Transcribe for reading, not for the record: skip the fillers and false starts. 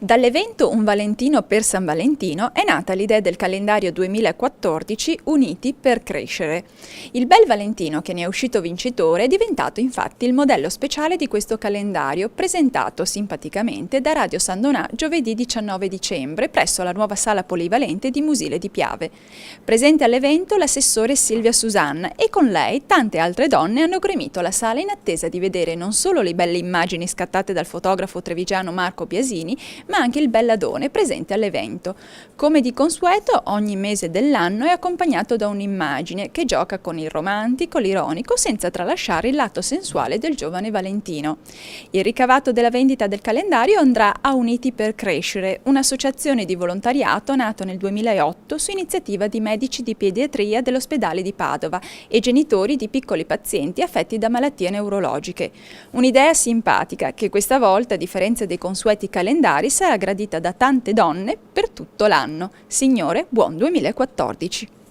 Dall'evento Un Valentino per San Valentino è nata l'idea del calendario 2014 Uniti per crescere. Il Bel Valentino, che ne è uscito vincitore, è diventato infatti il modello speciale di questo calendario, presentato simpaticamente da Radio San Donà giovedì 19 dicembre presso la nuova sala polivalente di Musile di Piave. Presente all'evento l'assessore Silvia Susanna e con lei tante altre donne hanno gremito la sala in attesa di vedere non solo le belle immagini scattate dal fotografo trevigiano Marco Biasini, ma anche il belladone presente all'evento. Come di consueto, ogni mese dell'anno è accompagnato da un'immagine che gioca con il romantico, l'ironico, senza tralasciare il lato sensuale del giovane Valentino. Il ricavato della vendita del calendario andrà a Uniti per Crescere, un'associazione di volontariato nato nel 2008 su iniziativa di medici di pediatria dell'ospedale di Padova e genitori di piccoli pazienti affetti da malattie neurologiche. Un'idea simpatica che questa volta, a differenza dei consueti calendari, sarà gradita da tante donne per tutto l'anno. Signore, buon 2014!